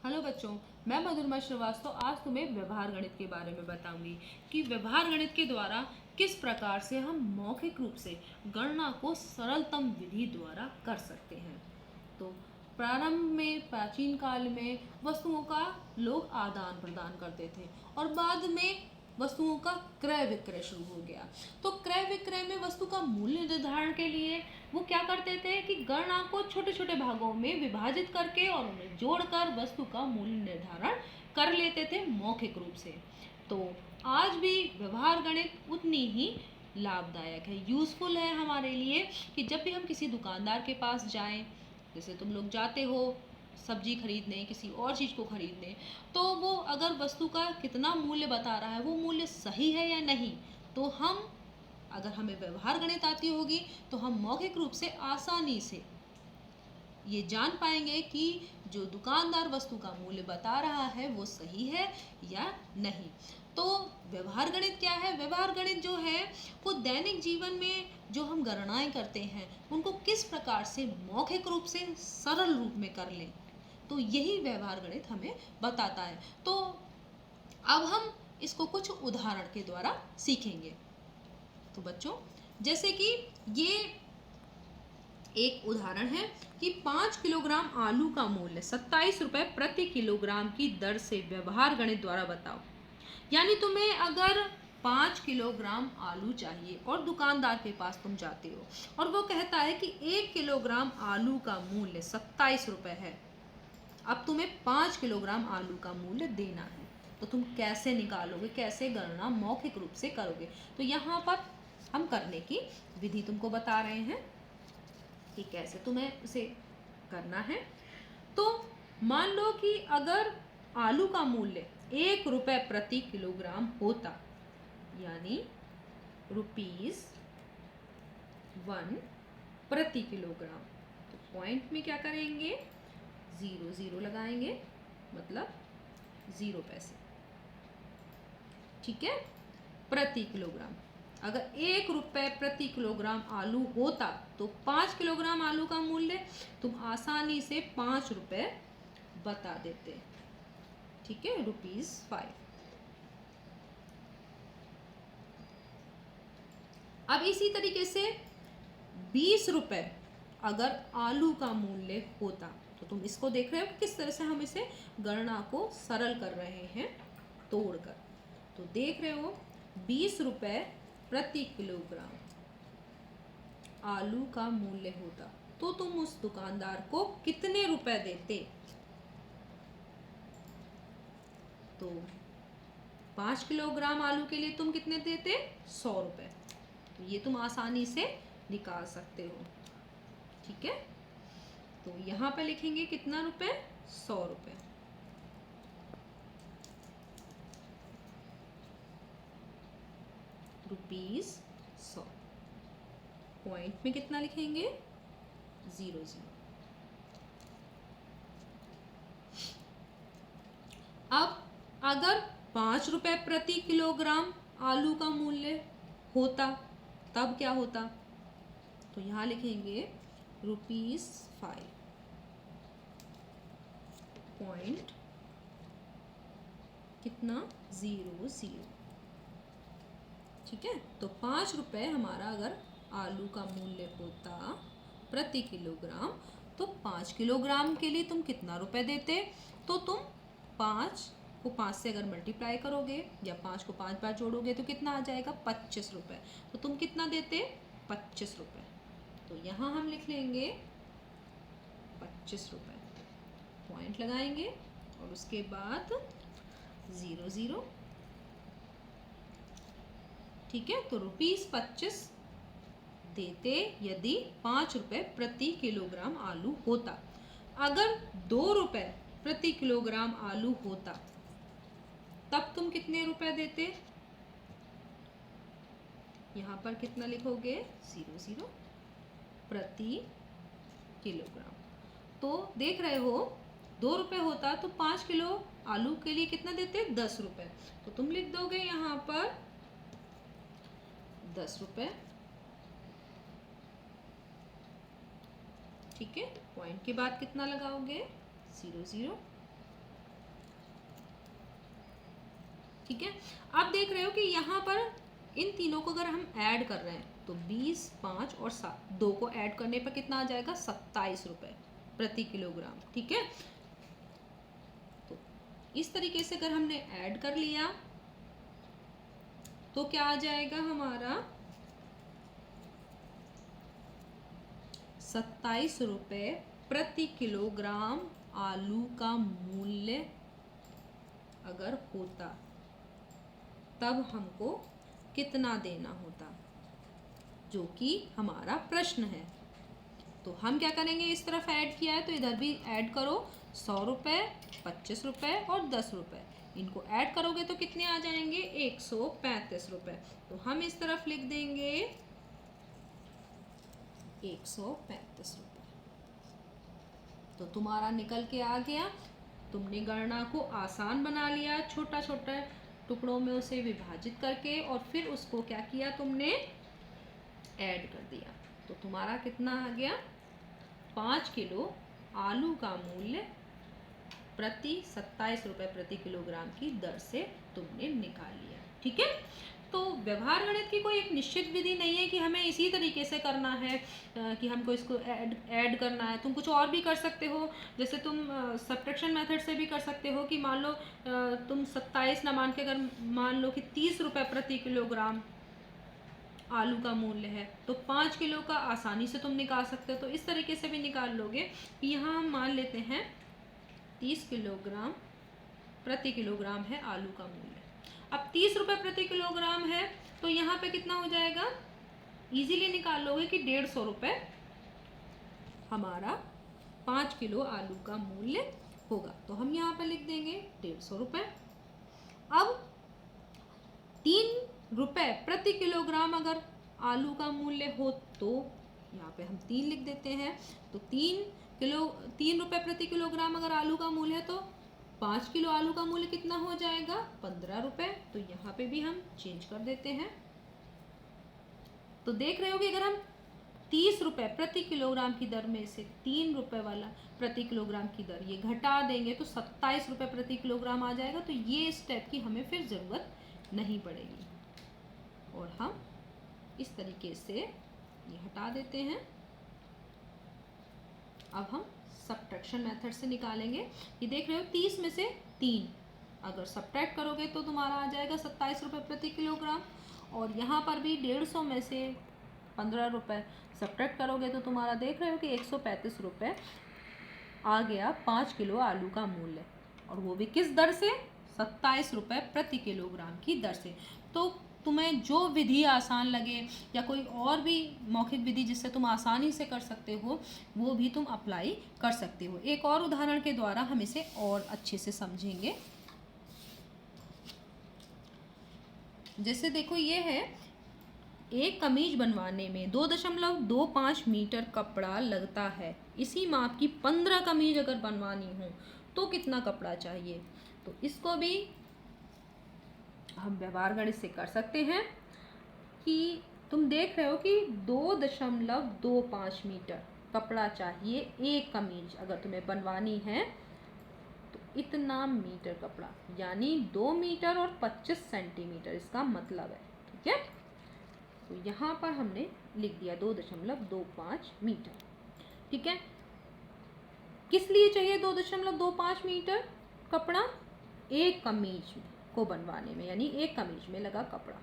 Hello बच्चों, मैं मधुरमा श्रीवास्तव आज तुम्हें व्यवहार गणित के बारे में बताऊंगी कि व्यवहार गणित के द्वारा किस प्रकार से हम मौखिक रूप से गणना को सरलतम विधि द्वारा कर सकते हैं। तो प्रारंभ में प्राचीन काल में वस्तुओं का लोग आदान प्रदान करते थे और बाद में वस्तुओं का क्रय विक्रय शुरू हो गया। तो क्रय विक्रय में वस्तु का मूल्य निर्धारण के लिए वो क्या करते थे कि गणना को छोटे छोटे भागों में विभाजित करके और उन्हें जोड़कर वस्तु का मूल्य निर्धारण कर लेते थे मौखिक रूप से। तो आज भी व्यवहार गणित उतनी ही लाभदायक है, यूजफुल है हमारे लिए कि जब भी हम किसी दुकानदार के पास जाएं, जैसे तुम लोग जाते हो सब्जी खरीदने, किसी और चीज़ को खरीदने, तो वो अगर वस्तु का कितना मूल्य बता रहा है वो मूल्य सही है या नहीं, तो हम अगर हमें व्यवहार गणित आती होगी तो हम मौखिक रूप से आसानी से ये जान पाएंगे कि जो दुकानदार वस्तु का मूल्य बता रहा है वो सही है या नहीं। तो व्यवहार गणित क्या है? व्यवहार गणित जो है वो दैनिक जीवन में जो हम गणनाएं करते हैं उनको किस प्रकार से मौखिक रूप से सरल रूप में कर लें, तो यही व्यवहार गणित हमें बताता है। तो अब हम इसको कुछ उदाहरण के द्वारा सीखेंगे। तो बच्चों, जैसे कि ये एक उदाहरण है कि 5 किलोग्राम आलू का मूल्य 27 रुपए प्रति किलोग्राम की दर से व्यवहार गणित द्वारा बताओ। यानी तुम्हें अगर 5 किलोग्राम आलू चाहिए और दुकानदार के पास तुम जाते हो और वो कहता है कि 1 किलोग्राम आलू का मूल्य 27 रुपए है। अब तुम्हें 5 किलोग्राम आलू का मूल्य देना है, तो तुम कैसे निकालोगे, कैसे गणना मौखिक रूप से करोगे? तो यहाँ पर हम करने की विधि तुमको बता रहे हैं कि कैसे तुम्हें उसे करना है। तो मान लो कि अगर आलू का मूल्य 1 रुपए प्रति किलोग्राम होता, यानी ₹1 प्रति किलोग्राम, तो पॉइंट में क्या करेंगे, 0 लगाएंगे, मतलब 0 पैसे। ठीक है, प्रति किलोग्राम। अगर 1 रुपए प्रति किलोग्राम आलू होता तो 5 किलोग्राम आलू का मूल्य तुम आसानी से 5 रुपए बता देते। ठीक है, ₹5। अब इसी तरीके से 20 रुपए अगर आलू का मूल्य होता, तो तुम इसको देख रहे हो किस तरह से हम इसे गणना को सरल कर रहे हैं तोड़कर। तो देख रहे हो 20 रुपए प्रति किलोग्राम आलू का मूल्य होता तो तुम उस दुकानदार को कितने रुपए देते? तो 5 किलोग्राम आलू के लिए तुम कितने देते? 100 रुपए। तो ये तुम आसानी से निकाल सकते हो। ठीक है, तो यहाँ पे लिखेंगे कितना रुपए? 100 रुपए। ₹100। पॉइंट में कितना लिखेंगे? 0। अब अगर 5 रुपए प्रति किलोग्राम आलू का मूल्य होता तब क्या होता? तो यहाँ लिखेंगे ₹5। पॉइंट कितना? 0। ठीक है, तो 5 रुपए हमारा अगर आलू का मूल्य होता प्रति किलोग्राम, तो 5 किलोग्राम के लिए तुम कितना रुपए देते? तो तुम 5 को 5 से अगर मल्टीप्लाई करोगे या 5 को 5 बार जोड़ोगे तो कितना आ जाएगा? 25 रुपए। तो तुम कितना देते? 25 रुपए। तो यहाँ हम लिख लेंगे 25 रुपए। पॉइंट लगाएंगे और उसके बाद 0। ठीक है, तो ₹25 देते यदि 5 रुपए प्रति किलोग्राम आलू होता। अगर 2 रुपए प्रति किलोग्राम आलू होता तब तुम कितने रुपए देते? यहाँ पर कितना लिखोगे? 0 प्रति किलोग्राम। तो देख रहे हो 2 रुपए होता तो 5 किलो आलू के लिए कितना देते? 10 रुपए। तो तुम लिख दोगे यहाँ पर 10 रुपए। ठीक है, पॉइंट के बाद कितना लगाओगे? 0। ठीक है। अब देख रहे हो कि यहाँ पर इन तीनों को अगर हम ऐड कर रहे हैं तो 20, 5 और 7, 2 को ऐड करने पर कितना आ जाएगा? 27 रुपये प्रति किलोग्राम। ठीक है, तो इस तरीके से अगर हमने ऐड कर लिया तो क्या आ जाएगा हमारा? 27 रुपये प्रति किलोग्राम आलू का मूल्य अगर होता तब हमको कितना देना होता, जो कि हमारा प्रश्न है। तो हम क्या करेंगे, इस तरफ ऐड किया है तो इधर भी ऐड करो। 100 रुपये, 25 रुपये और 10 रुपये, इनको ऐड करोगे तो कितने आ जाएंगे? 135 रुपये। तो हम इस तरफ लिख देंगे 135 रुपये। तो तुम्हारा निकल के आ गया। तुमने गणना को आसान बना लिया, छोटा छोटा टुकड़ों में उसे विभाजित करके, और फिर उसको क्या किया तुमने? ऐड कर दिया। तो तुम्हारा कितना आ गया? 5 किलो आलू का मूल्य प्रति 27 रुपये प्रति किलोग्राम की दर से तुमने निकाल लिया। ठीक है, तो व्यवहार गणित की कोई एक निश्चित विधि नहीं है कि हमें इसी तरीके से करना है, कि हमको इसको ऐड करना है। तुम कुछ और भी कर सकते हो, जैसे तुम सब्ट्रैक्शन मेथड से भी कर सकते हो कि मान लो तुम 27 ना मान के अगर मान लो कि 30 रुपये प्रति किलोग्राम आलू का मूल्य है तो 5 किलो का आसानी से तुम निकाल सकते हो। तो इस तरीके से भी निकाल लोगे कि यहाँ हम मान लेते हैं 30 किलोग्राम प्रति किलोग्राम है आलू का मूल्य। अब 30 रुपये प्रति किलोग्राम है तो यहाँ पे कितना हो जाएगा? इजीली निकाल लोगे कि 150 रुपये हमारा 5 किलो आलू का मूल्य होगा। तो हम यहाँ पे लिख देंगे 150 रुपये। अब 3 रुपये प्रति किलोग्राम अगर आलू का मूल्य हो तो यहाँ पे हम 3 लिख देते हैं। तो 3 रुपये प्रति किलोग्राम अगर आलू का मूल्य है तो 5 किलो आलू का मूल्य कितना हो जाएगा? 15 रुपये। तो यहाँ पे भी हम चेंज कर देते हैं। तो देख रहे हो कि अगर हम 30 रुपये प्रति किलोग्राम की दर में से 3 रुपये वाला प्रति किलोग्राम की दर ये घटा देंगे तो 27 रुपये प्रति किलोग्राम आ जाएगा। तो ये स्टेप की हमें फिर ज़रूरत नहीं पड़ेगी, और हम इस तरीके से ये हटा देते हैं। अब हम सब्ट्रैक्शन मेथड से निकालेंगे। ये देख रहे हो 30 में से 3 अगर सब्ट्रैक्ट करोगे तो तुम्हारा आ जाएगा 27 रुपये प्रति किलोग्राम, और यहाँ पर भी 150 में से 15 रुपये सब्ट्रैक्ट करोगे तो तुम्हारा देख रहे हो कि 135 रुपये आ गया 5 किलो आलू का मूल्य, और वो भी किस दर से? 27 रुपये प्रति किलोग्राम की दर से। तो तुम्हें जो विधि आसान लगे या कोई और भी मौखिक विधि जिससे तुम आसानी से कर सकते हो वो भी तुम अप्लाई कर सकते हो। एक और उदाहरण के द्वारा हम इसे और अच्छे से समझेंगे। जैसे देखो ये है, एक कमीज बनवाने में 2.25 मीटर कपड़ा लगता है। इसी माप की 15 कमीज अगर बनवानी हो तो कितना कपड़ा चाहिए? तो इसको भी हम व्यवहार गणित से कर सकते हैं कि तुम देख रहे हो कि 2.25 मीटर कपड़ा चाहिए एक कमीज अगर तुम्हें बनवानी है, तो इतना मीटर कपड़ा यानी 2 मीटर और 25 सेंटीमीटर इसका मतलब है। ठीक है, तो यहाँ पर हमने लिख दिया 2.25 मीटर। ठीक है, किस लिए चाहिए 2.25 मीटर कपड़ा? एक कमीज को बनवाने में, यानी एक कमीज में लगा कपड़ा।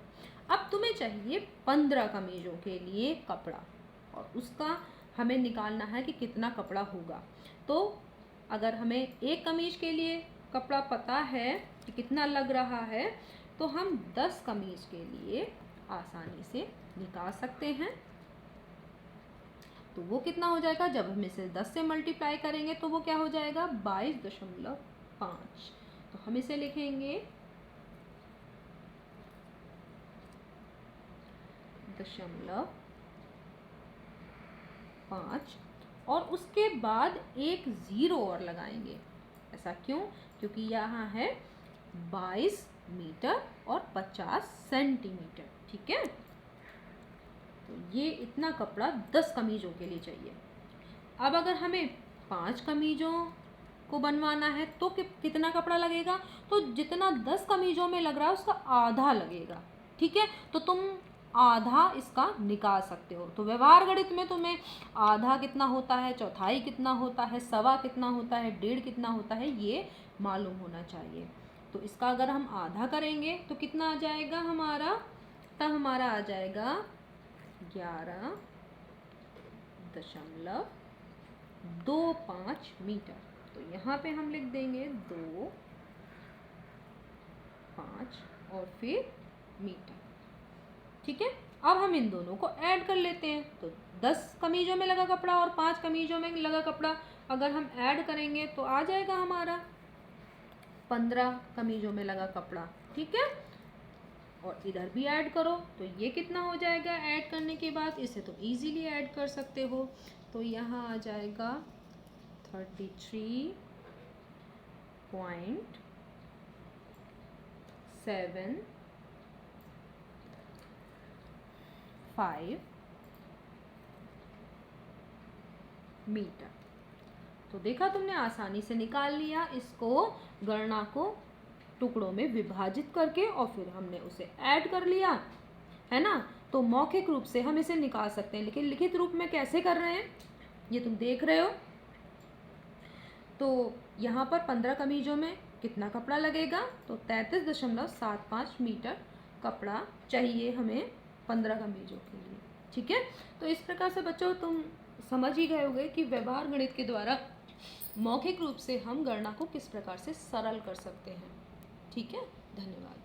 अब तुम्हें चाहिए 15 कमीजों के लिए कपड़ा, और उसका हमें निकालना है कि कितना कपड़ा होगा। तो अगर हमें एक कमीज के लिए कपड़ा पता है कि कितना लग रहा है तो हम 10 कमीज के लिए आसानी से निकाल सकते हैं। तो वो कितना हो जाएगा? जब हम इसे 10 से मल्टीप्लाई करेंगे तो वो क्या हो जाएगा? 22.5। तो हम इसे लिखेंगे 0.5 और उसके बाद एक 0 और लगाएंगे। ऐसा क्यों? क्योंकि यहाँ है 22 मीटर और 50 सेंटीमीटर। ठीक है, तो ये इतना कपड़ा 10 कमीजों के लिए चाहिए। अब अगर हमें 5 कमीजों को बनवाना है तो कितना कपड़ा लगेगा, तो जितना 10 कमीजों में लग रहा है उसका आधा लगेगा। ठीक है, तो तुम आधा इसका निकाल सकते हो। तो व्यवहार गणित में तुम्हें आधा कितना होता है, चौथाई कितना होता है, सवा कितना होता है, डेढ़ कितना होता है, ये मालूम होना चाहिए। तो इसका अगर हम आधा करेंगे तो कितना आ जाएगा हमारा, तब हमारा आ जाएगा 11.25 मीटर। तो यहाँ पे हम लिख देंगे 2, 5 और फिर मीटर। ठीक है, अब हम इन दोनों को ऐड कर लेते हैं। तो 10 कमीजों में लगा कपड़ा और 5 कमीजों में लगा कपड़ा अगर हम ऐड करेंगे तो आ जाएगा हमारा 15 कमीजों में लगा कपड़ा। ठीक है, और इधर भी ऐड करो तो ये कितना हो जाएगा ऐड करने के बाद, इसे तो इजीली ऐड कर सकते हो। तो यहाँ आ जाएगा 33.75 मीटर। तो देखा तुमने, आसानी से निकाल लिया इसको, गणना को टुकड़ों में विभाजित करके, और फिर हमने उसे ऐड कर लिया, है ना। तो मौखिक रूप से हम इसे निकाल सकते हैं, लेकिन लिखित रूप में कैसे कर रहे हैं ये तुम देख रहे हो। तो यहाँ पर 15 कमीजों में कितना कपड़ा लगेगा, तो 33.75 मीटर कपड़ा चाहिए हमें 15 कमीजों के लिए। ठीक है, तो इस प्रकार से बच्चों तुम समझ ही गए होंगे कि व्यवहार गणित के द्वारा मौखिक रूप से हम गणना को किस प्रकार से सरल कर सकते हैं। ठीक है, धन्यवाद।